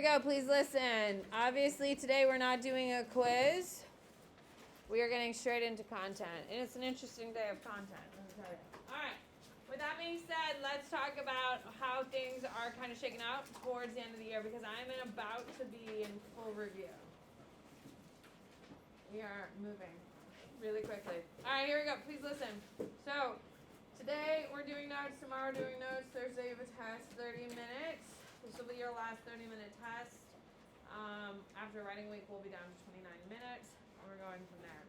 go. Please listen. Obviously, today we're not doing a quiz. We are getting straight into content. And it's an interesting day of content, let me tell you. All right. With that being said, let's talk about how things are kind of shaking out towards the end of the year because I'm about to be in full review. We are moving really quickly. All right, here we go. Please listen. So, today we're doing notes, tomorrow we're doing notes, Thursday you have a test, 30 minutes. This will be your last 30-minute test. After writing week, we'll be down to 29 minutes, and we're going from there.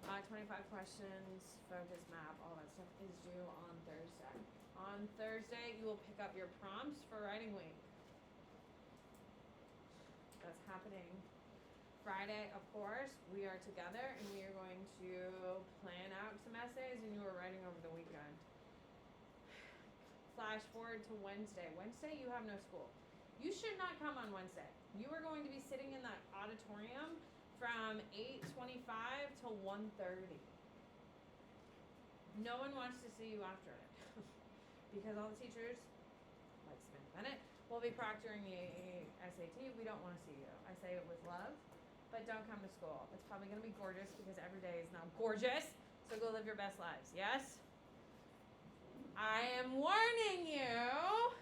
25 questions, focus map, all that stuff is due on Thursday. On Thursday, you will pick up your prompts for writing week. That's happening. Friday, of course, we are together, and we are going to plan out some essays, and you are writing over the weekend. Flash forward to Wednesday. Wednesday, you have no school. You should not come on Wednesday. You are going to be sitting in that auditorium from 8:25 to 1:30. No one wants to see you after it because all the teachers, like Smith Bennett, will be proctoring the SAT. We don't want to see you. I say it with love, but don't come to school. It's probably going to be gorgeous because every day is now gorgeous, so go live your best lives, yes? I am warning you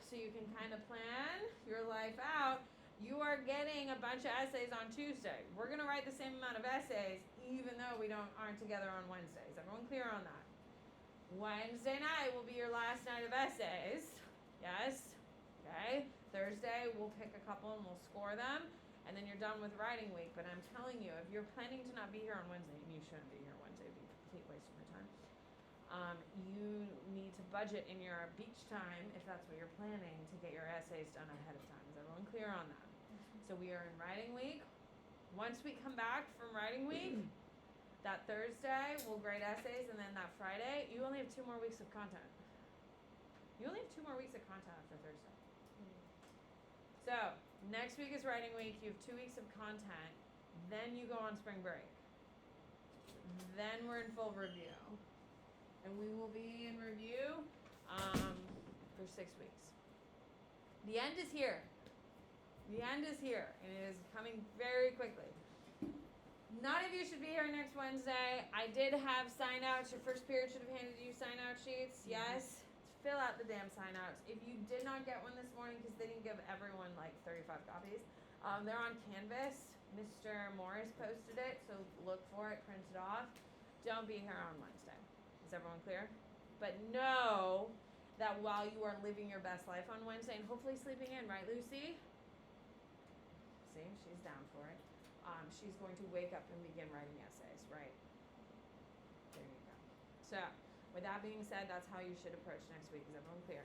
so you can kind of plan your life out. You are getting a bunch of essays on Tuesday. We're going to write the same amount of essays even though we aren't together on Wednesday. Is everyone clear on that? Wednesday night will be your last night of essays. Yes? Okay. Thursday we'll pick a couple and we'll score them. And then you're done with writing week. But I'm telling you, if you're planning to not be here on Wednesday, and you shouldn't be here on Wednesday, it'd be a complete waste of your time. You need to budget in your beach time, if that's what you're planning, to get your essays done ahead of time. Is everyone clear on that? Mm-hmm. So we are in writing week. Once we come back from writing week, that Thursday we'll grade essays, and then that Friday, you only have 2 more weeks of content. You only have 2 more weeks of content after Thursday. Mm-hmm. So next week is writing week. You have 2 weeks of content. Then you go on spring break. Then we're in full review. And we will be in review for 6 weeks. The end is here. The end is here, and it is coming very quickly. None of you should be here next Wednesday. I did have sign-outs. Your first period should have handed you sign-out sheets. Yes. Fill out the damn sign-outs. If you did not get one this morning, because they didn't give everyone like 35 copies, they're on Canvas. Mr. Morris posted it, so look for it, print it off. Don't be here on Wednesday. Is everyone clear? But know that while you are living your best life on Wednesday and hopefully sleeping in, right, Lucy? See, she's down for it. She's going to wake up and begin writing essays, right? There you go. So, with that being said, that's how you should approach next week. Is everyone clear?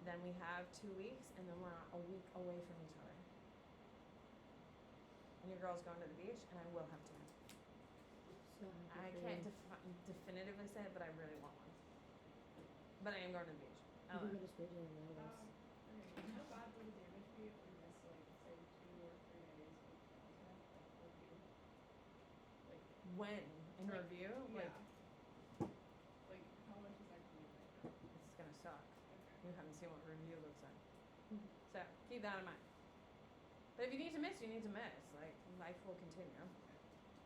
Then we have 2 weeks, and then we're a week away from each other. And your girl's going to the beach, and I will have time. I can't definitively say it, but I really want one. But I am going to the beach. You can go to Spain and mail us. How bad would the damage be if we miss, like, say, 2 or 3 days of content, like, review? Like, when? In like, review? Yeah. Like, how much is that going to be right now? It's going to suck. Okay. You haven't seen what review looks like. So, keep that in mind. But if you need to miss, you need to miss. Like, life will continue.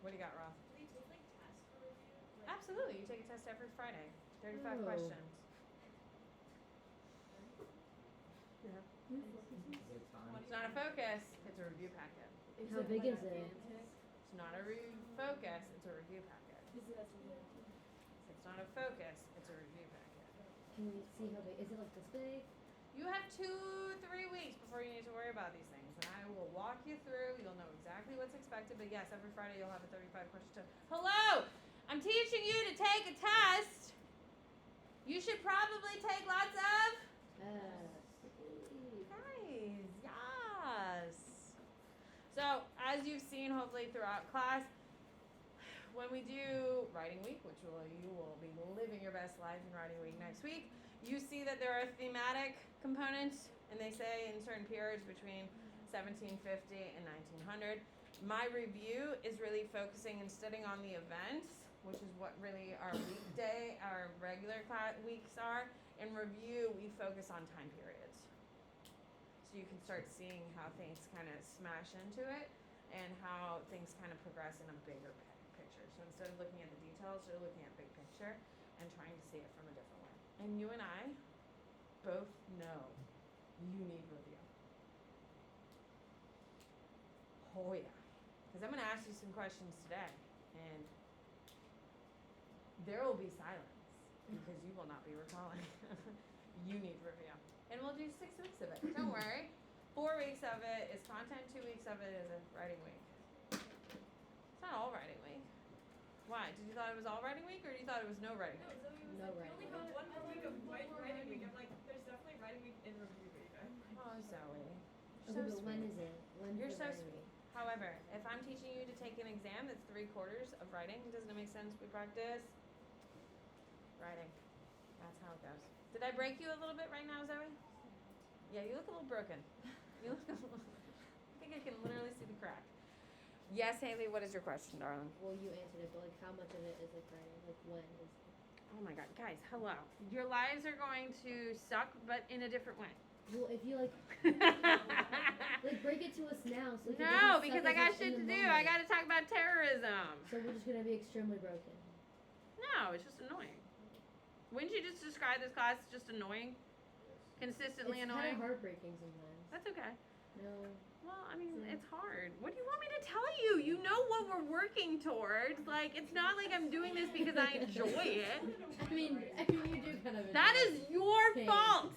What do you got, Roth? Do they take like tests for review? Like, Absolutely. You take a test every Friday. 35 questions. Yeah. It's not a focus. It's a review packet. How big is it? It's not a focus. It's a review packet. It's not a focus. It's a review packet. Can we see how big? Is it like this big? You have 2-3 weeks before you need to worry about these things. And I will walk you through. You'll know exactly what's expected. But yes, every Friday you'll have a 35 question test. Hello! I'm teaching you to take a test. You should probably take lots of... Guys, yes. So, as you've seen hopefully throughout class, when we do writing week, which you will be living your best life in writing week next week, you see that there are thematic components, and they say in certain periods between 1750 and 1900. My review is really focusing and studying on the events, which is what really our weekday, our regular class weeks are. In review, we focus on time periods. so you can start seeing how things kind of smash into it and how things kind of progress in a bigger picture. So instead of looking at the details, you're looking at big picture and trying to see it from a different way. And you and I both know you need review. Oh yeah. Because I'm going to ask you some questions today, and there will be silence because you will not be recalling. You need review. And we'll do 6 weeks of it. Don't worry. 4 weeks of it is content, 2 weeks of it is a writing week. It's not all writing week. Why? Did you thought it was all writing week, or you thought it was no writing No, week? Zoe was No like, writing we only have 1 more week of writing week. I'm like, there's definitely writing week and review week. I'm like, Oh, Zoe. Okay, So but when sweet. is it? When's You're the so writing sweet. week? However, if I'm teaching you to take an exam that's 3/4 of writing, doesn't it make sense we practice writing? That's how it goes. Did I break you a little bit right now, Zoe? Yeah, you look a little broken. You look a little, I think I can literally see the crack. Yes, Haley, what is your question, darling? Well, you answered it, but like, how much of it is like writing? Like, when is it? Oh my god, guys, hello. Your lives are going to suck, but in a different way. Well, if you like break it to us now, so like, it No, doesn't because suck I got as much shit in to the do. I moment. got to talk about terrorism. So we're just gonna be extremely broken. No, it's just annoying. Wouldn't you just describe this class as just annoying? Consistently It's annoying? kind of heartbreaking sometimes. That's okay. No. Well, I mean, Yeah. it's hard. What do you want me to tell you? You know what we're working towards. Like, it's not like I'm doing this because I enjoy it. I mean, you do kind of. That enjoy is your Pain. fault.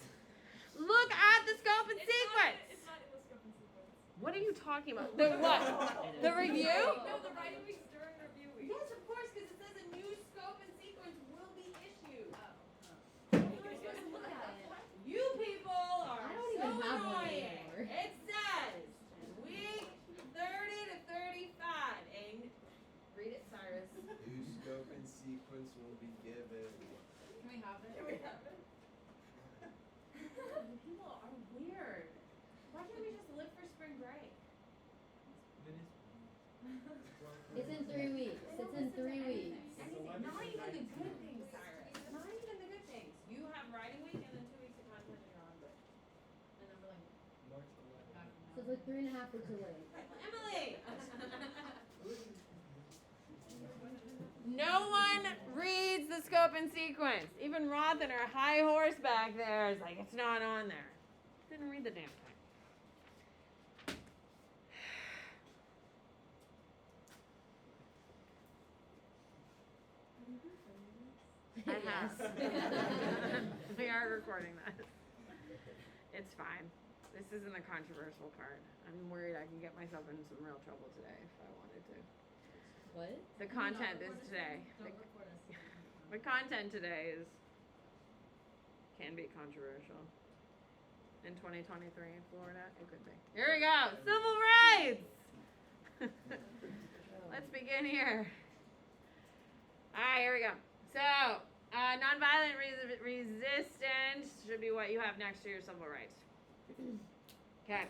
Look at the scope and it's sequence. It's not in the scope and sequence. What are you talking about? The what? The review? No, the writing week's during review week. Yes, of course, because it says a new scope and sequence will be issued. You're supposed to look at it. You people are I don't so even have one annoying. anymore. It says week 30 to 35. Read it, Cyrus. New scope and sequence will be given. Can we have it? Can we have it? You people are weird. Why can't we just live for spring break? It's in 3 weeks. It's in 3 weeks. Anything. Not even the good things, Cyrus. Not even the good things. You have writing week and then 2 weeks of content and you're on break. And then we're like, March 11th. So it's like 3.5 weeks away. Emily! No one reads the scope and sequence. Even Roth and her high horse back there is like, it's not on there. Didn't read the damn thing. I have. We are recording this. It's fine. This isn't the controversial part. I'm worried I can get myself in some real trouble today if I wanted to. What? The content is today. don't record us. The content today can be controversial. In 2023 in Florida, it could be. Here we go. Civil rights. Let's begin here. All right, here we go. So, nonviolent resistance should be what you have next to your civil rights. Okay.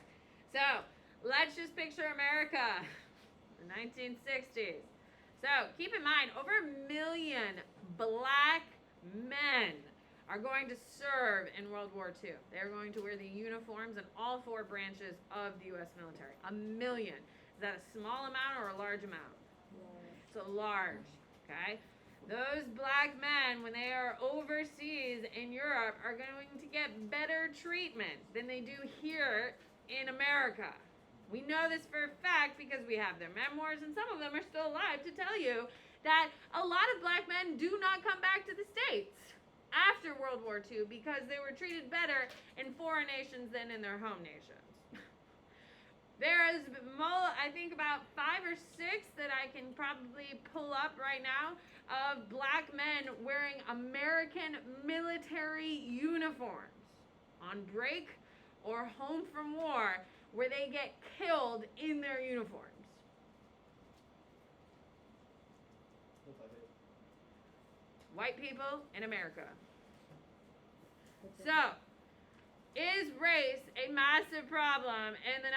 So, let's just picture America, the 1960s. So, keep in mind, over 1 million black men are going to serve in World War II. They're going to wear the uniforms in all 4 branches of the U.S. military. 1 million. Is that a small amount or a large amount? It's a large, okay? Those black men, when they are overseas in Europe, are going to get better treatment than they do here in America. We know this for a fact because we have their memoirs, and some of them are still alive to tell you that a lot of black men do not come back to the States after World War II because they were treated better in foreign nations than in their home nations. There is, I think, about 5 or 6 that I can probably pull up right now of black men wearing American military uniforms on break or home from war where they get killed in their uniforms. White people in America. So, is race a massive problem in the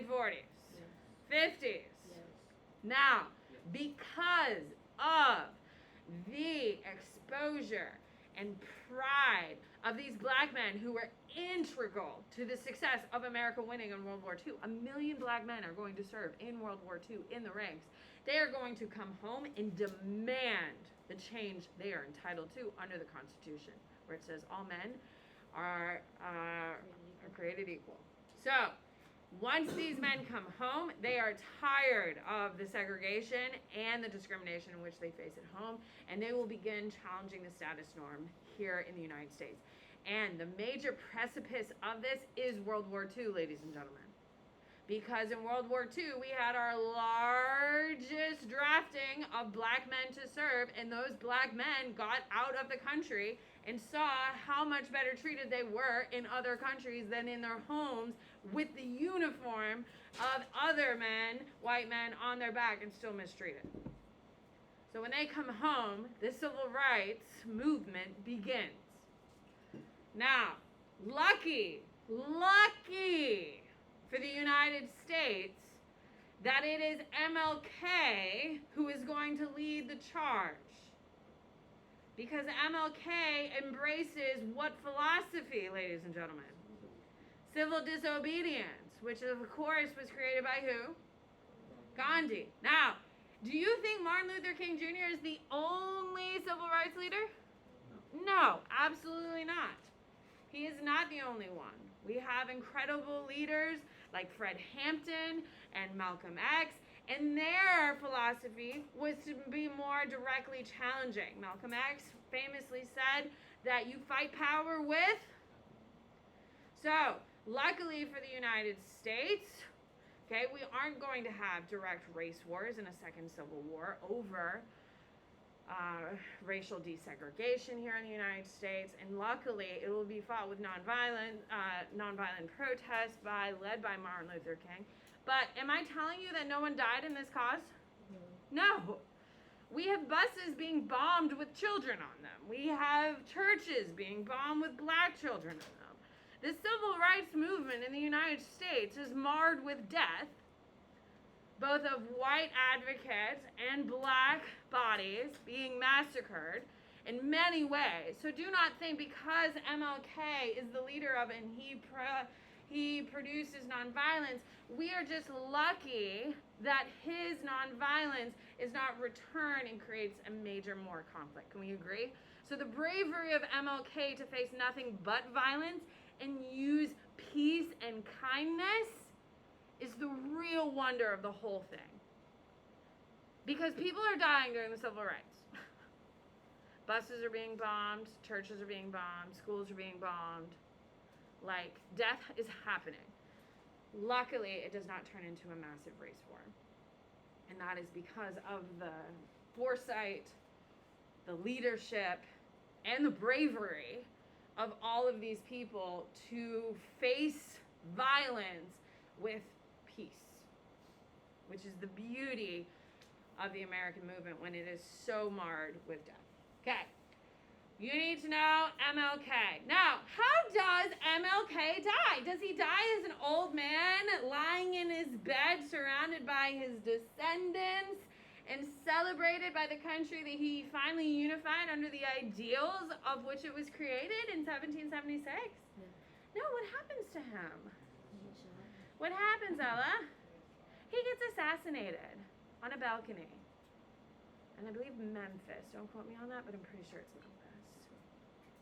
1940s, 50s? Yes. Now, because of the exposure and pride of these black men who were integral to the success of America winning in World War II. 1 million black men are going to serve in World War II in the ranks. They are going to come home and demand the change they are entitled to under the Constitution, where it says all men are created equal. So, once these men come home, they are tired of the segregation and the discrimination in which they face at home, and they will begin challenging the status norm here in the United States. And the major precipice of this is World War II, ladies and gentlemen. Because in World War II, we had our largest drafting of black men to serve, and those black men got out of the country and saw how much better treated they were in other countries than in their homes with the uniform of other men, white men, on their back and still mistreated. So when they come home, the civil rights movement begins. Now, lucky for the United States that it is MLK who is going to lead the charge. Because MLK embraces what philosophy, ladies and gentlemen? Civil disobedience, which of course was created by who? Gandhi. Now, do you think Martin Luther King Jr. is the only civil rights leader? No, absolutely not. He is not the only one. We have incredible leaders like Fred Hampton and Malcolm X, and their philosophy was to be more directly challenging. Malcolm X famously said that you fight power with. So, luckily for the United States, okay, we aren't going to have direct race wars in a second civil war over racial desegregation here in the United States, and luckily it will be fought with nonviolent protests led by Martin Luther King. But am I telling you that no one died in this cause? No. We have buses being bombed with children on them. We have churches being bombed with black children in them. The civil rights movement in the United States is marred with death, both of white advocates and black bodies being massacred in many ways. So do not think because MLK is the leader of it and he produces nonviolence, we are just lucky that his nonviolence is not returned and creates a major more conflict. Can we agree? So the bravery of MLK to face nothing but violence and use peace and kindness is the real wonder of the whole thing. Because people are dying during the civil rights. Buses are being bombed, churches are being bombed, schools are being bombed. Like, death is happening. Luckily, it does not turn into a massive race war. And that is because of the foresight, the leadership, and the bravery of all of these people to face violence with peace, which is the beauty of the American movement when it is so marred with death. Okay, you need to know MLK. Now, how does MLK die? Does he die as an old man lying in his bed surrounded by his descendants and celebrated by the country that he finally unified under the ideals of which it was created in 1776? No, what happens to him? What happens, Ella? He gets assassinated on a balcony. And I believe Memphis. Don't quote me on that, but I'm pretty sure it's Memphis.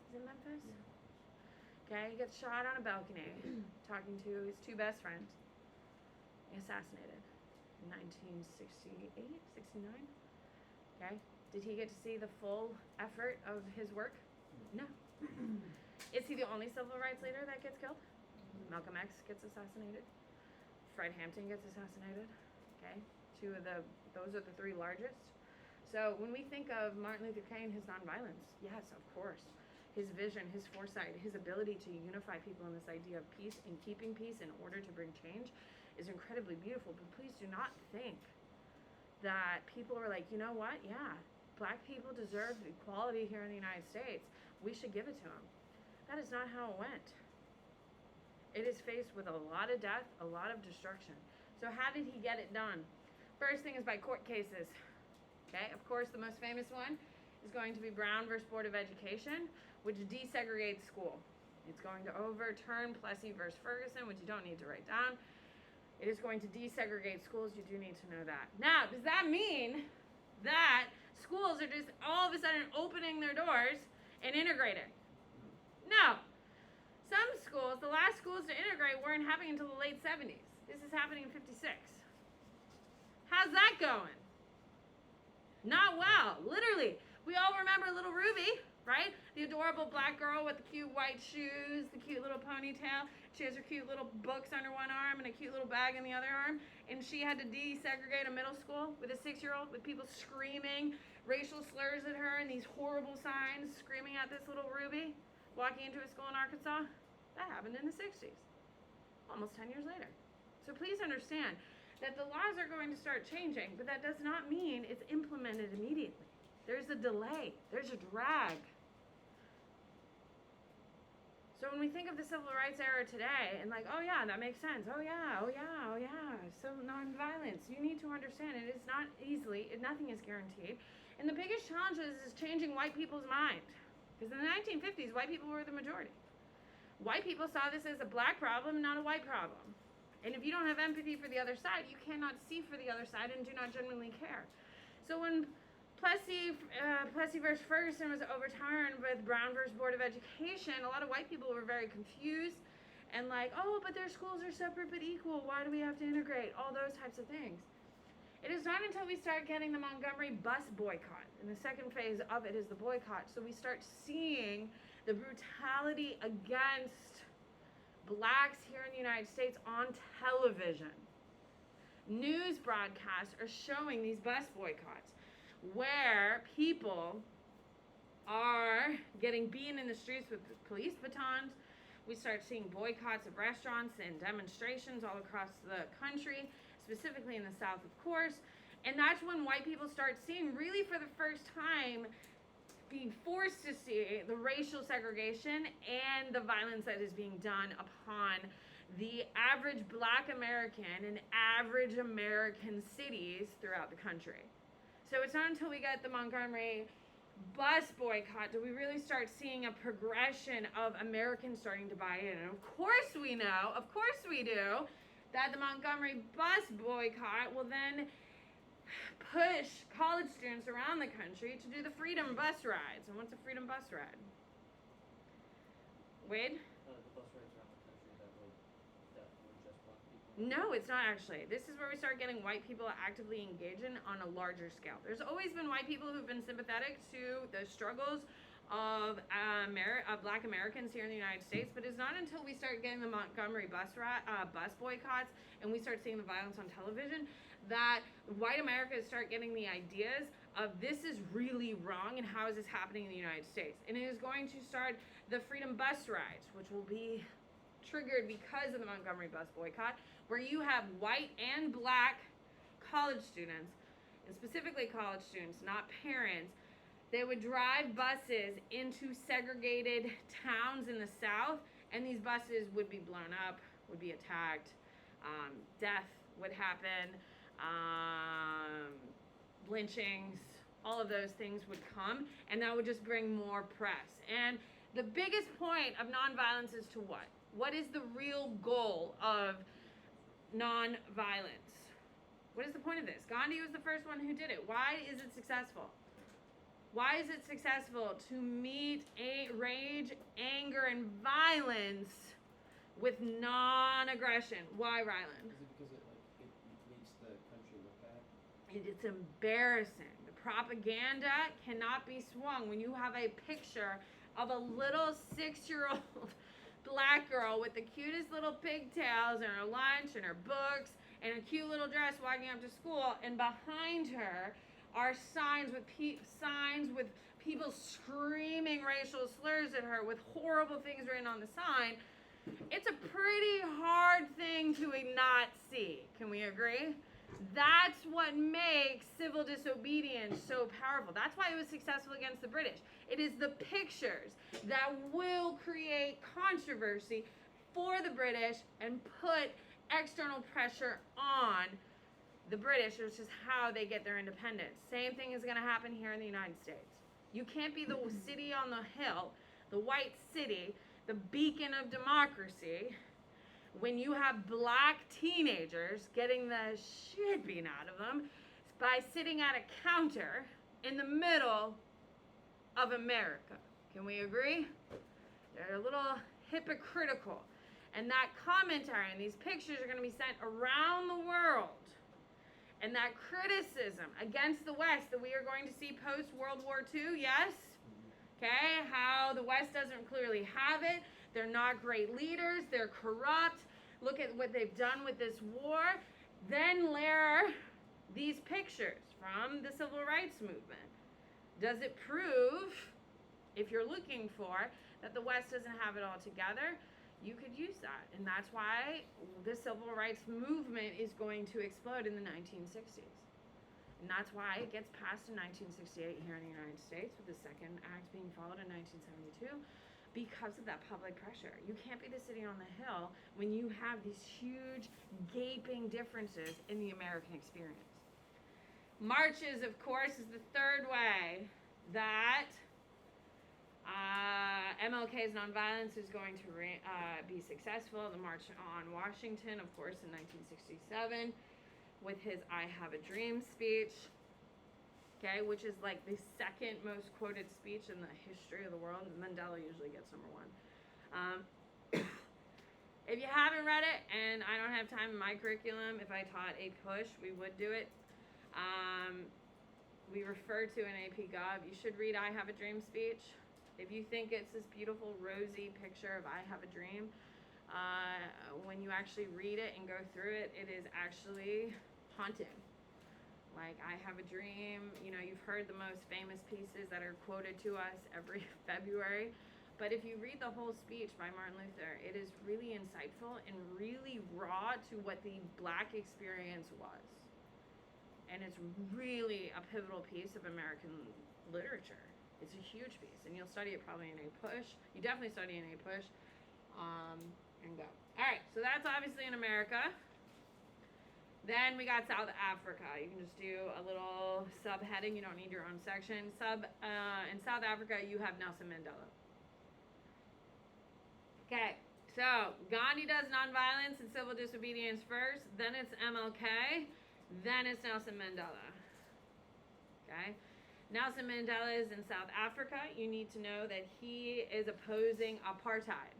Is it Memphis? Okay, he gets shot on a balcony talking to his two best friends. Assassinated in 1968, 69. Okay, did he get to see the full effort of his work? No. Is he the only civil rights leader that gets killed? Malcolm X gets assassinated. Fred Hampton gets assassinated. Okay, those are the three largest. So when we think of Martin Luther King, his nonviolence, yes, of course. His vision, his foresight, his ability to unify people in this idea of peace and keeping peace in order to bring change is incredibly beautiful. But please do not think that people are like, you know what? Yeah, black people deserve equality here in the United States. We should give it to them. That is not how it went. It is faced with a lot of death, a lot of destruction. So how did he get it done? First thing is by court cases. Okay, of course, the most famous one is going to be Brown versus Board of Education, which desegregates school. It's going to overturn Plessy versus Ferguson, which you don't need to write down. It is going to desegregate schools. You do need to know that. Now, does that mean that schools are just all of a sudden opening their doors and integrating? No. Some schools, the last schools to integrate weren't happening until the late 70s. This is happening in 56. How's that going? Not well. Literally. We all remember little Ruby, right? The adorable black girl with the cute white shoes, the cute little ponytail. She has her cute little books under one arm and a cute little bag in the other arm. And she had to desegregate a middle school with a 6-year-old with people screaming racial slurs at her and these horrible signs screaming at this little Ruby walking into a school in Arkansas. That happened in the 60s, almost 10 years later. So please understand that the laws are going to start changing, but that does not mean it's implemented immediately. There's a delay. There's a drag. So when we think of the civil rights era today and like, oh yeah, that makes sense. Oh yeah. So nonviolence, you need to understand it is not easily, nothing is guaranteed. And the biggest challenge is changing white people's mind. Because in the 1950s, white people were the majority. White people saw this as a black problem, not a white problem. And if you don't have empathy for the other side, you cannot see for the other side and do not genuinely care. So when Plessy versus Ferguson was overturned with Brown versus Board of Education, a lot of white people were very confused and like, oh, but their schools are separate but equal. Why do we have to integrate? All those types of things. It is not until we start getting the Montgomery bus boycott, and the second phase of it is the boycott, so we start seeing the brutality against blacks here in the United States on television. News broadcasts are showing these bus boycotts where people are getting beaten in the streets with police batons. We start seeing boycotts of restaurants and demonstrations all across the country, specifically in the South, of course. And that's when white people start seeing, really for the first time, being forced to see the racial segregation and the violence that is being done upon the average black American in average American cities throughout the country. So it's not until we get the Montgomery bus boycott do we really start seeing a progression of Americans starting to buy in. And of course we know, of course we do, that the Montgomery bus boycott will then push college students around the country to do the freedom bus rides. And what's a freedom bus ride? Wade? The bus rides around the country that were just black people. No, it's not actually. This is where we start getting white people actively engaged in on a larger scale. There's always been white people who've been sympathetic to the struggles of black Americans here in the United States, but it's not until we start getting the Montgomery bus boycotts and we start seeing the violence on television that white Americans start getting the ideas of this is really wrong and how is this happening in the United States. And it is going to start the freedom bus rides, which will be triggered because of the Montgomery bus boycott, where you have white and black college students, and specifically college students, not parents. They would drive buses into segregated towns in the South, and these buses would be blown up, would be attacked, death would happen, lynchings, all of those things would come, and that would just bring more press. And the biggest point of nonviolence is to what? What is the real goal of nonviolence? What is the point of this? Gandhi was the first one who did it. Why is it successful? Why is it successful to meet rage, anger, and violence with non-aggression? Why, Ryland? Is it because it makes the country look bad? It's embarrassing. The propaganda cannot be swung when you have a picture of a little 6-year-old black girl with the cutest little pigtails and her lunch and her books and a cute little dress walking up to school, and behind her are signs with people screaming racial slurs at her with horrible things written on the sign. It's a pretty hard thing to not see. Can we agree? That's what makes civil disobedience so powerful. That's why it was successful against the British. It is the pictures that will create controversy for the British and put external pressure on the British, which is how they get their independence. Same thing is going to happen here in the United States. You can't be the city on the hill, the white city, the beacon of democracy, when you have black teenagers getting the shit beaten out of them by sitting at a counter in the middle of America. Can we agree? They're a little hypocritical. And that commentary and these pictures are going to be sent around the world. And that criticism against the West that we are going to see post World War II, yes? Okay, how the West doesn't clearly have it. They're not great leaders. They're corrupt. Look at what they've done with this war. Then layer these pictures from the Civil Rights Movement. Does it prove, if you're looking for, that the West doesn't have it all together? You could use that. And that's why the Civil Rights Movement is going to explode in the 1960s. And that's why it gets passed in 1968 here in the United States, with the second act being followed in 1972, because of that public pressure. You can't be the city on the hill when you have these huge, gaping differences in the American experience. Marches, of course, is the third way that MLK's nonviolence is going to be successful. The March on Washington, of course, in 1967, with his I Have a Dream speech, okay, which is like the second most quoted speech in the history of the world. Mandela usually gets number one. If you haven't read it, and I don't have time in my curriculum, if I taught a push, we would do it. We refer to an AP Gov. You should read I Have a Dream speech. If you think it's this beautiful rosy picture of I Have a Dream, when you actually read it and go through it, it is actually haunting. Like, I have a dream, you know, you've heard the most famous pieces that are quoted to us every February. But if you read the whole speech by Martin Luther, it is really insightful and really raw to what the black experience was. And it's really a pivotal piece of American literature. It's a huge piece, and you'll study it probably in a push. You definitely study in a push, and go. All right, so that's obviously in America. Then we got South Africa. You can just do a little subheading. You don't need your own section. In South Africa, you have Nelson Mandela. Okay, so Gandhi does nonviolence and civil disobedience first. Then it's MLK. Then it's Nelson Mandela. Okay. Nelson Mandela is in South Africa. You need to know that he is opposing apartheid.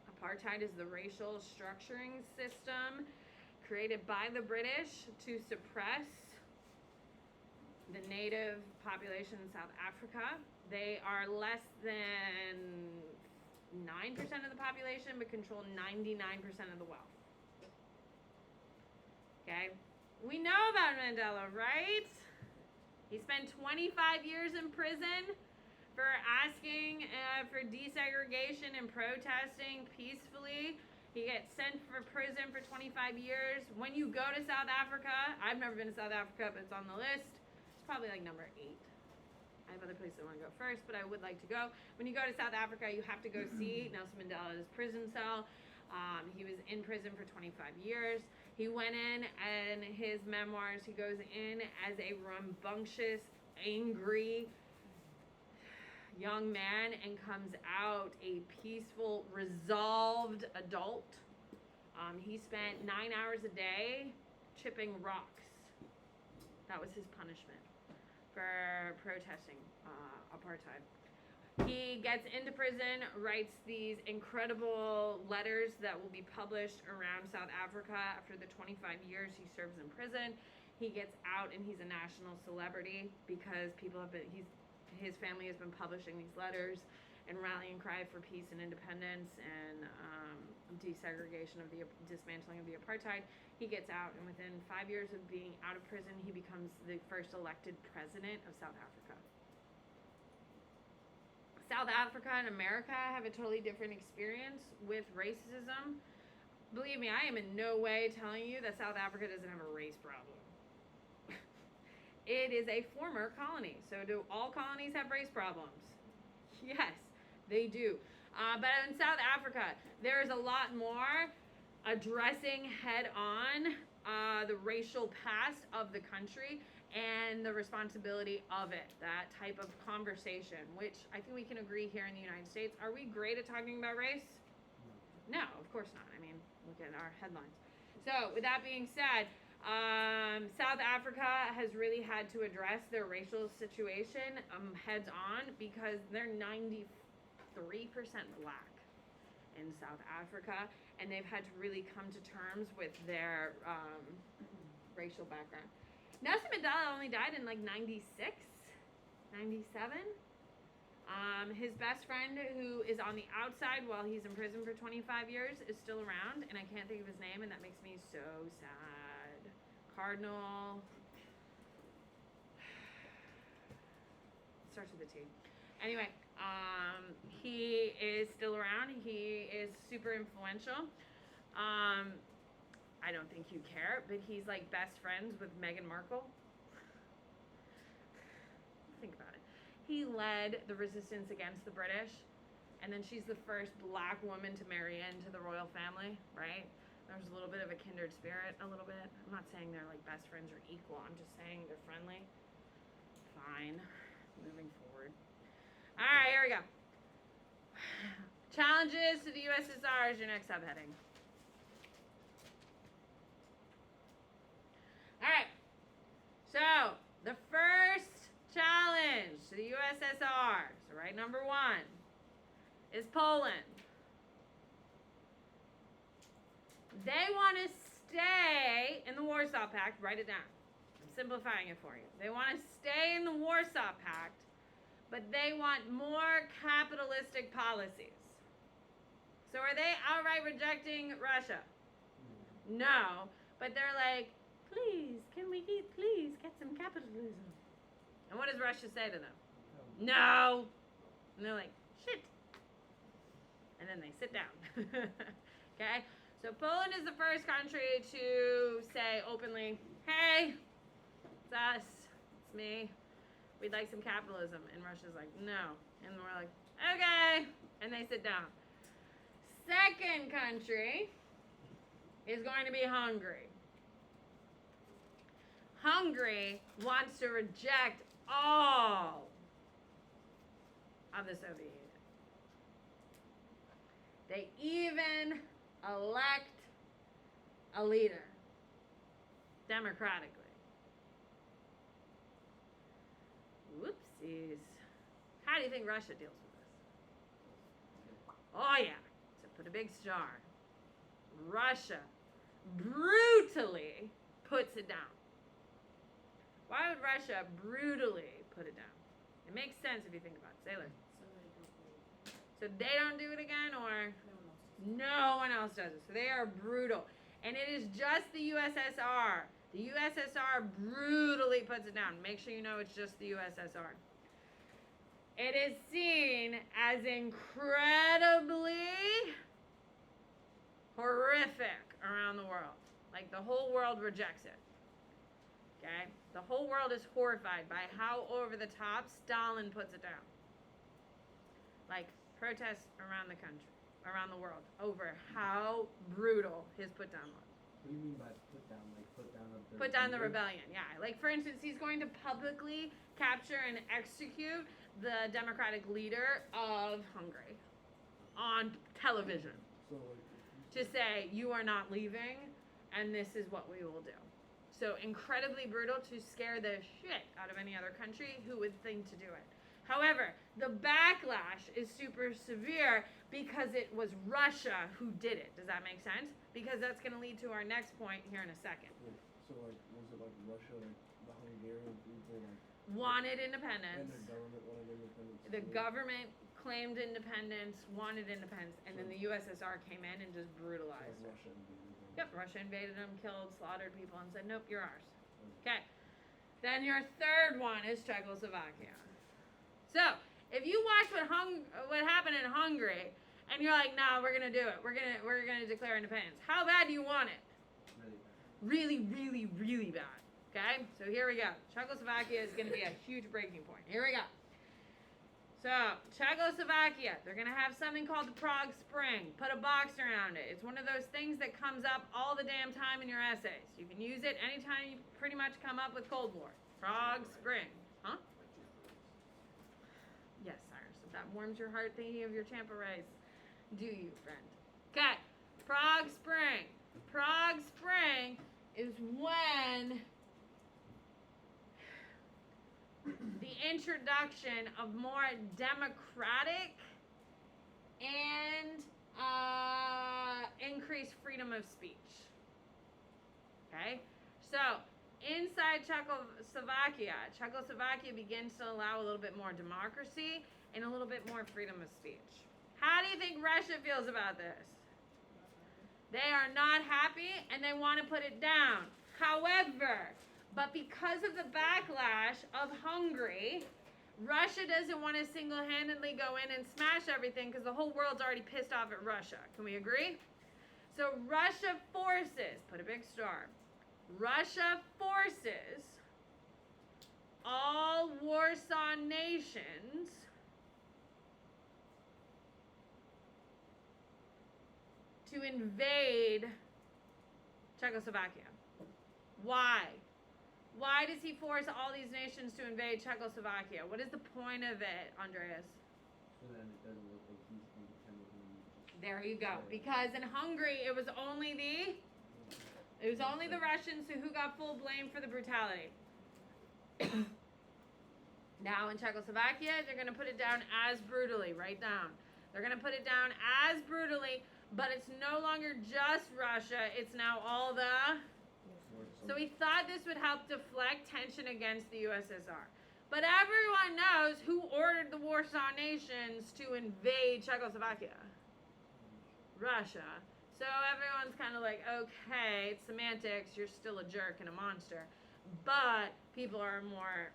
Apartheid is the racial structuring system created by the British to suppress the native population in South Africa. They are less than 9% of the population, but control 99% of the wealth. Okay? We know about Mandela, right? He spent 25 years in prison for asking for desegregation and protesting peacefully. He gets sent for prison for 25 years. When you go to South Africa, I've never been to South Africa, but it's on the list. It's probably like number 8. I have other places I want to go first, but I would like to go. When you go to South Africa, you have to go see Nelson Mandela's prison cell. He was in prison for 25 years. He went in, and his memoirs, he goes in as a rambunctious, angry young man and comes out a peaceful, resolved adult. He spent 9 hours a day chipping rocks. That was his punishment for protesting apartheid. He gets into prison, writes these incredible letters that will be published around South Africa after the 25 years he serves in prison. He gets out and he's a national celebrity because his family has been publishing these letters and rallying cry for peace and independence and desegregation of the dismantling of the apartheid. He gets out, and within 5 years of being out of prison, he becomes the first elected president of South Africa. South Africa and America have a totally different experience with racism. Believe me, I am in no way telling you that South Africa doesn't have a race problem. It is a former colony. So do all colonies have race problems? Yes, they do. But in South Africa, there is a lot more addressing head on the racial past of the country and the responsibility of it, that type of conversation, which I think we can agree here in the United States. Are we great at talking about race? No, of course not. I mean, look at our headlines. So, with that being said, South Africa has really had to address their racial situation heads on because they're 93% black in South Africa, and they've had to really come to terms with their racial background. Nelson Mandela only died in like 96, 97. His best friend, who is on the outside while he's in prison for 25 years, is still around, and I can't think of his name, and that makes me so sad. Cardinal. Starts with a T. Anyway, he is still around. He is super influential. I don't think you care, but he's like best friends with Meghan Markle. Think about it. He led the resistance against the British, and then she's the first black woman to marry into the royal family, right? There's a little bit of a kindred spirit, a little bit. I'm not saying they're like best friends or equal. I'm just saying they're friendly. Fine. Moving forward. All right, here we go. Challenges to the USSR is your next subheading. All right. So, the first challenge to the USSR, so right number 1, is Poland. They want to stay in the Warsaw Pact. Write it down. I'm simplifying it for you. They want to stay in the Warsaw Pact, but they want more capitalistic policies. So are they outright rejecting Russia? No, but they're like, please, can we please get some capitalism? And what does Russia say to them? No. And they're like, shit. And then they sit down. Okay? So Poland is the first country to say openly, hey, it's us, it's me. We'd like some capitalism. And Russia's like, no. And we're like, okay. And they sit down. Second country is going to be Hungary. Hungary wants to reject all of the Soviet Union. They even elect a leader democratically. Whoopsies. How do you think Russia deals with this? Oh yeah, so put a big star. Russia brutally puts it down. Why would Russia brutally put it down? It makes sense if you think about it. Sailor. So they don't do it again, or no one else does it. So they are brutal. And it is just the USSR. The USSR brutally puts it down. Make sure you know it's just the USSR. It is seen as incredibly horrific around the world. Like the whole world rejects it. Okay? The whole world is horrified by how over the top Stalin puts it down. Like protests around the country, around the world, over how brutal his put down was. What do you mean by put down? Like put down the Put down the leader? rebellion, yeah. Like for instance, he's going to publicly capture and execute the democratic leader of Hungary on television So like, to say, you are not leaving, and this is what we will do. So incredibly brutal to scare the shit out of any other country who would think to do it. However, the backlash is super severe because it was Russia who did it. Does that make sense? Because that's going to lead to our next point here in a second. wait, so like, was it like Russia, like the Hungarian people, like Wanted and independence. the government wanted independence? The too? government claimed independence, wanted independence, and then the USSR came in and just So, brutalized like it. Russia invaded them. Yep, Russia invaded them, killed, slaughtered people, and said, nope, you're ours. Okay. Then your third one is Czechoslovakia. So, if you watch what happened in Hungary, and you're like, nah, we're gonna do it. We're gonna declare independence. How bad do you want it? Really bad. Really, really, really bad. Okay? So here we go. Czechoslovakia is gonna be a huge breaking point. Here we go. So, Czechoslovakia, they're going to have something called the Prague Spring. Put a box around it. It's one of those things that comes up all the damn time in your essays. You can use it anytime you pretty much come up with Cold War. Prague Spring. Huh? Yes, Cyrus. If that warms your heart thinking of your Champa rice, do you, friend? Okay. Prague Spring. Prague Spring is when the introduction of more democratic and increased freedom of speech. Okay? So, inside Czechoslovakia begins to allow a little bit more democracy and a little bit more freedom of speech. How do you think Russia feels about this? They are not happy and they want to put it down. However, but because of the backlash of Hungary, Russia doesn't want to single-handedly go in and smash everything because the whole world's already pissed off at Russia. Can we agree? So Russia forces, put a big star, Russia forces all Warsaw nations to invade Czechoslovakia. Why? Why does he force all these nations to invade Czechoslovakia? What is the point of it, Andreas? So then it doesn't look like he's independent and just. There you go. Because in Hungary, it was only the Russians who got full blame for the brutality. Now in Czechoslovakia, they're going to put it down as brutally. Write down. They're going to put it down as brutally, but it's no longer just Russia. It's now all the... So he thought this would help deflect tension against the USSR. But everyone knows who ordered the Warsaw nations to invade Czechoslovakia. Russia. So everyone's kind of like, okay, it's semantics, you're still a jerk and a monster. But people are more...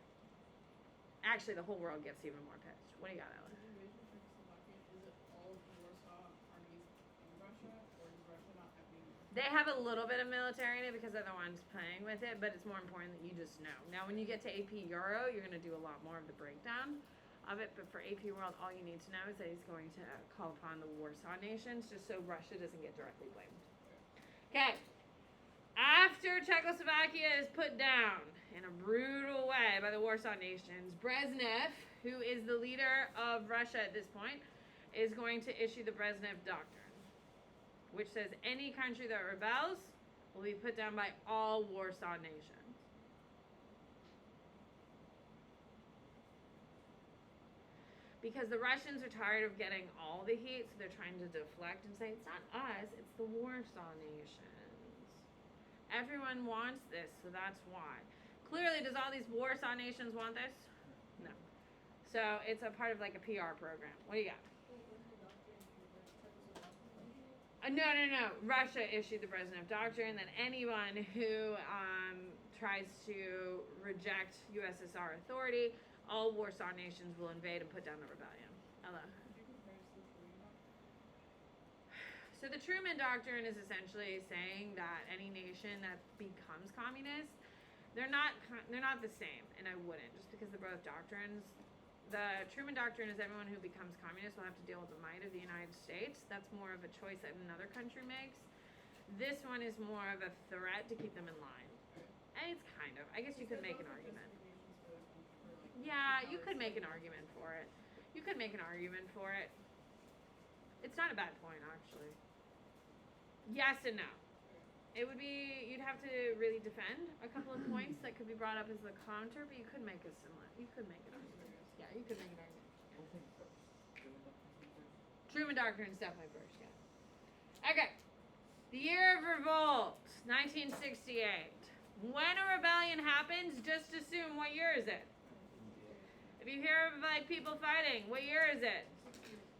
Actually, the whole world gets even more pissed. What do you got, Ellen? The invasion of Czechoslovakia, is it all of the Warsaw armies in Russia, or does Russia not have any? They have a little bit of military in it because they're the ones playing with it, but it's more important that you just know. Now, when you get to AP Euro, you're going to do a lot more of the breakdown of it, but for AP World, all you need to know is that he's going to call upon the Warsaw nations just so Russia doesn't get directly blamed. Okay. After Czechoslovakia is put down in a brutal way by the Warsaw nations, Brezhnev, who is the leader of Russia at this point, is going to issue the Brezhnev Doctrine, which says any country that rebels will be put down by all Warsaw nations. Because the Russians are tired of getting all the heat, so they're trying to deflect and say, it's not us, it's the Warsaw nations. Everyone wants this, so that's why. Clearly, does all these Warsaw nations want this? No. So it's a part of like a PR program. What do you got? No. Russia issued the Brezhnev Doctrine that anyone who tries to reject USSR authority, all Warsaw nations will invade and put down the rebellion. Ella. Could you compare this to the Truman Doctrine? So the Truman Doctrine is essentially saying that any nation that becomes communist, they're not the same, and I wouldn't, just because they're both doctrines. The Truman Doctrine is everyone who becomes communist will have to deal with the might of the United States. That's more of a choice that another country makes. This one is more of a threat to keep them in line. And it's kind of. I guess you could make an argument. Yeah, you could make an argument for it. It's not a bad point, actually. Yes and no. It would be, you'd have to really defend a couple of points that could be brought up as the counter, but you could make a similar, you could make an argument. Yeah, you could make an argument. Truman Doctrine is definitely first, yeah. Okay. The year of revolt, 1968. When a rebellion happens, just assume what year is it? If you hear of like people fighting, what year is it?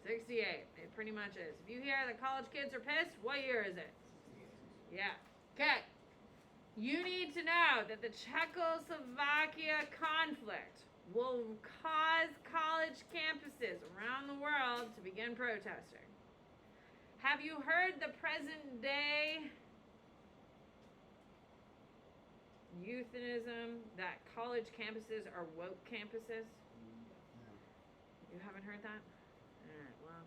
68. It pretty much is. If you hear that college kids are pissed, what year is it? Yeah. Okay. You need to know that the Czechoslovakia conflict will cause college campuses around the world to begin protesting. Have you heard the present day euphemism that college campuses are woke campuses? You haven't heard that? Alright, well.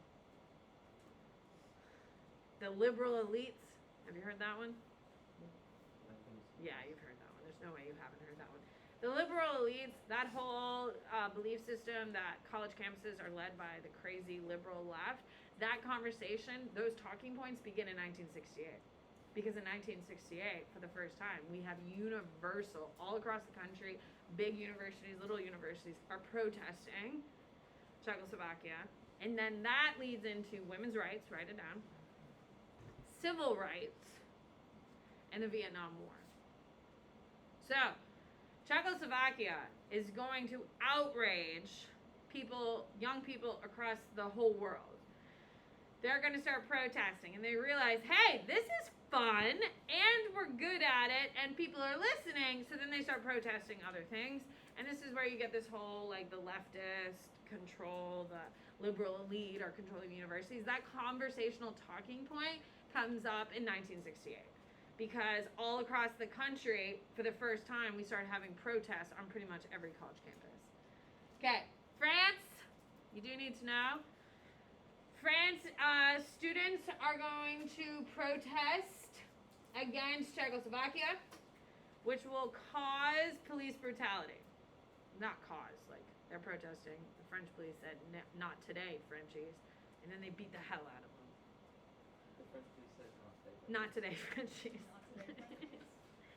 The liberal elites. Have you heard that one? I think so. Yeah, you've heard that one. There's no way you haven't heard that one. The liberal elites, that whole belief system that college campuses are led by the crazy liberal left, that conversation, those talking points begin in 1968. Because in 1968, for the first time, we have universal, all across the country, big universities, little universities, are protesting Czechoslovakia. And then that leads into women's rights, write it down, civil rights, and the Vietnam War. So, Czechoslovakia is going to outrage people, young people across the whole world. They're going to start protesting, and they realize, hey, this is fun, and we're good at it, and people are listening, so then they start protesting other things, and this is where you get this whole, like, the leftist control, the liberal elite are controlling universities. That conversational talking point comes up in 1968. Because all across the country, for the first time, we started having protests on pretty much every college campus. Okay, France, you do need to know. France students are going to protest against Czechoslovakia, which will cause police brutality. Not cause, like, they're protesting. The French police said, not today, Frenchies. And then they beat the hell out of them. The French police said not today. Not today, Frenchies. Not today, Frenchies.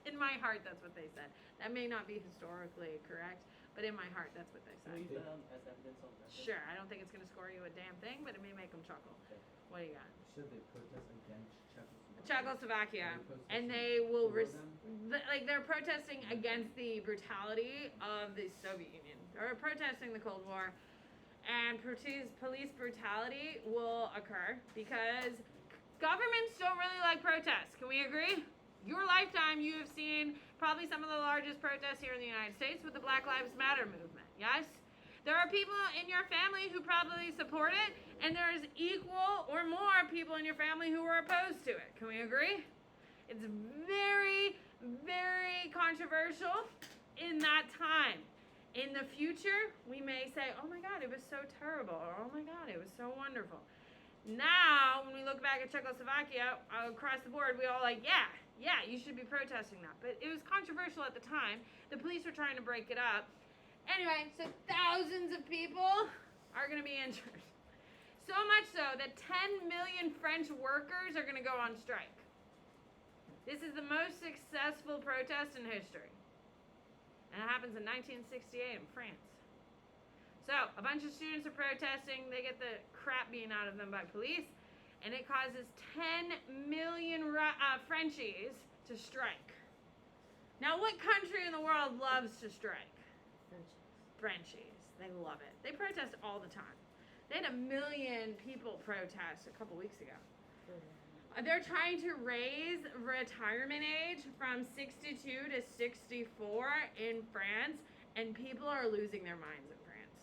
In my heart, that's what they said. That may not be historically correct, but in my heart, that's what they Can we said. use that as evidence on record? Sure, I don't think it's going to score you a damn thing, but it may make them chuckle. Okay. What do you got? Should they protest against Czechoslovakia? Czechoslovakia, Are they and protesting they will for them? like they're protesting against the brutality of the Soviet Union. They're protesting the Cold War, and police brutality will occur because governments don't really like protests. Can we agree? Your lifetime, you have seen probably some of the largest protests here in the United States with the Black Lives Matter movement. Yes? There are people in your family who probably support it, and there's equal or more people in your family who are opposed to it. Can we agree? It's very, very controversial in that time. In the future, we may say, oh my God, it was so terrible, or oh my God, it was so wonderful. Now, when we look back at Czechoslovakia, across the board, we all like, yeah, you should be protesting that. But it was controversial at the time. The police were trying to break it up. Anyway, so thousands of people are going to be injured. So much so that 10 million French workers are going to go on strike. This is the most successful protest in history. And it happens in 1968 in France. So, a bunch of students are protesting. They get the crap beaten out of them by police. And it causes 10 million Frenchies to strike. Now, what country in the world loves to strike? Frenchies. They love it. They protest all the time. They had 1 million people protest a couple weeks ago. They're trying to raise retirement age from 62 to 64 in France, and people are losing their minds in France.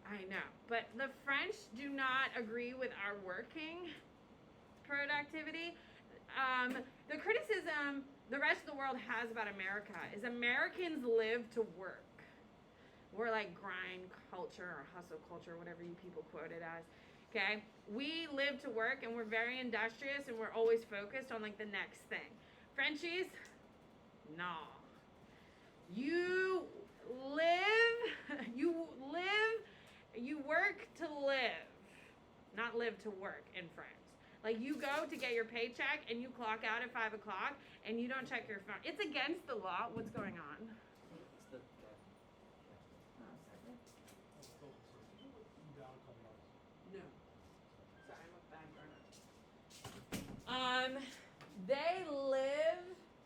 I know, but the French do not agree with our working productivity. The criticism the rest of the world has about America is Americans live to work. We're like grind culture or hustle culture, whatever you people quote it as. Okay? We live to work and we're very industrious and we're always focused on like the next thing. Frenchies? Nah. You work to live, not live to work in France. Like you go to get your paycheck and you clock out at 5 o'clock and you don't check your phone. It's against the law. What's going on? It's the No. Sorry, I'm a bad burner.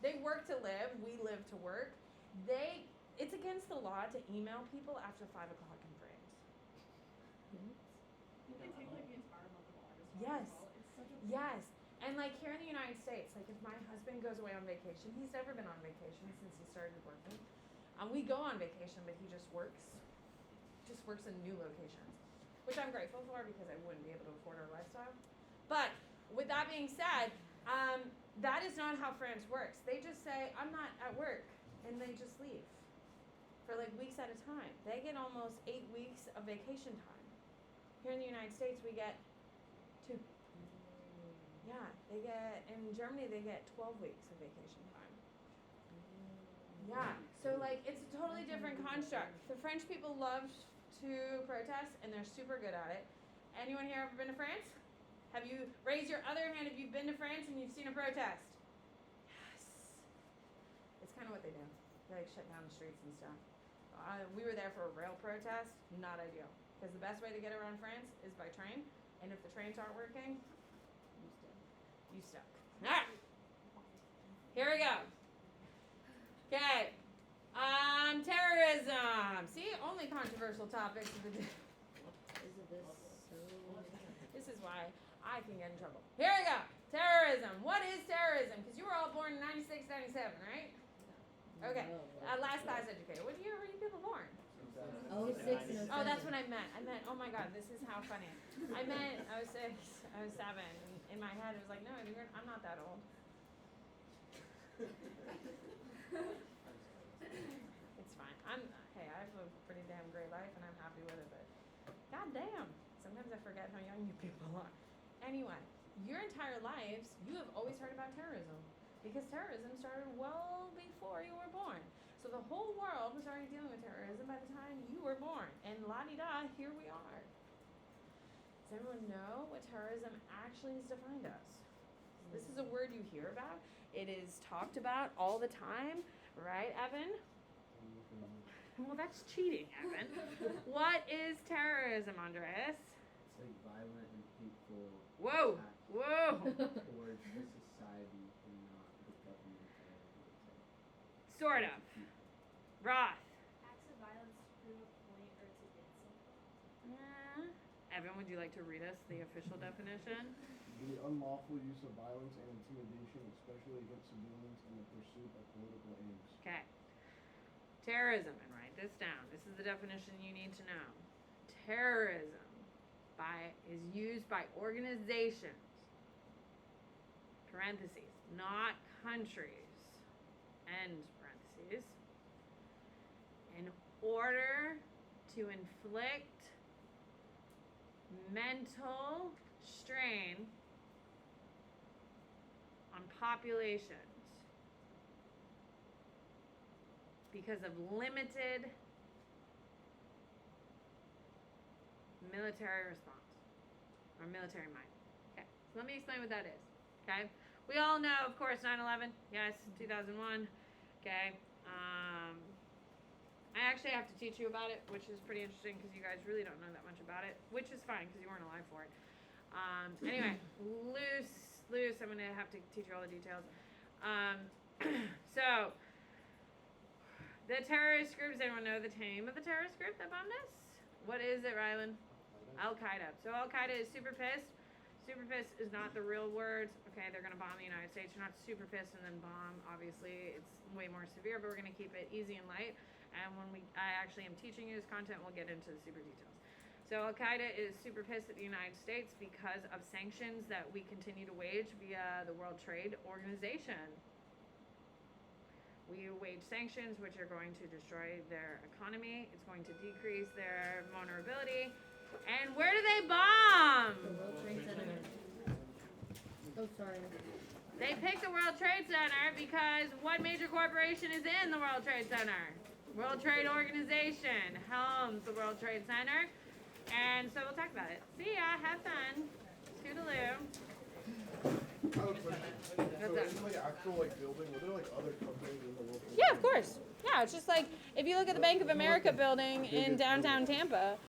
They work to live, we live to work. It's against the law to email people after 5 o'clock in France. You can take like the entire month of August off Yes. as well. It's such a Yes. And like here in the United States, like if my husband goes away on vacation, he's never been on vacation since he started working. We go on vacation, but he just works in new locations, which I'm grateful for because I wouldn't be able to afford our lifestyle. But with that being said, that is not how France works. They just say, I'm not at work, and they just leave. for like weeks at a time. They get almost 8 weeks of vacation time. Here in the United States, we get 2. Yeah, they get, in Germany, they get 12 weeks of vacation time. Yeah, so like it's a totally different construct. The French people love to protest and they're super good at it. Anyone here ever been to France? Have you raised your other hand if you've been to France and you've seen a protest? Yes. It's kind of what they do. They like shut down the streets and stuff. We were there for a rail protest. Not ideal. Because the best way to get around France is by train. And if the trains aren't working, you stuck. Alright. Here we go. Okay. Terrorism. See, only controversial topics of the day. Isn't this so? This is why I can get in trouble. Here we go. Terrorism. What is terrorism? Because you were all born in 96, 97, right? Okay. No. Last class educator. What year were you people born? 06 and 07. Oh, that's what I meant. Oh my God, this is how funny. I meant 06, 07. And in my head, it was like, no, I'm not that old. It's fine. Hey, I have a pretty damn great life and I'm happy with it, but god damn, sometimes I forget how young you people are. Anyway, your entire lives, you have always heard about terrorism because terrorism started well before you were born. So the whole world was already dealing with terrorism by the time you were born. And la-di-da, here we are. Does everyone know what terrorism actually has defined us? This is a word you hear about. It is talked about all the time, right, Evan? Well, that's cheating, Evan. What is terrorism, Andreas? It's like violent and hateful Whoa, attacks whoa. towards the society and not the government or military. Sort of. Roth. Acts of violence to prove a point or to get something. Evan, would you like to read us the official definition? The unlawful use of violence and intimidation, especially against civilians in the pursuit of political aims. Okay. Terrorism, and write this down. This is the definition you need to know. Terrorism is used by organizations, parentheses, not countries, end parentheses, in order to inflict mental strain on populations because of limited military response or military might. Okay, so let me explain what that is. Okay, we all know, of course, 9/11. Yes, 2001. Okay, I actually have to teach you about it, which is pretty interesting because you guys really don't know that much about it, which is fine because you weren't alive for it. Anyway, loose. I'm gonna have to teach you all the details. So, the terrorist group. Does anyone know the name of the terrorist group that bombed us? What is it, Rylan? Al-Qaeda. So Al-Qaeda is super pissed. Super pissed is not the real word. Okay, they're gonna bomb the United States. You're not super pissed and then bomb. Obviously, it's way more severe, but we're gonna keep it easy and light. And when I actually am teaching you this content, we'll get into the super details. So Al-Qaeda is super pissed at the United States because of sanctions that we continue to wage via the World Trade Organization. We wage sanctions which are going to destroy their economy. It's going to decrease their vulnerability. And where do they bomb? The World Trade Center. Oh, sorry. They picked the World Trade Center because what major corporation is in the World Trade Center? World Trade Organization helms the World Trade Center. And so we'll talk about it. See ya, have fun. Toodaloo. I have a question. So in like actual like building, were there like other companies in the World Trade Yeah, of Center? course. Yeah, it's just like if you look at the Bank of America building in downtown Tampa,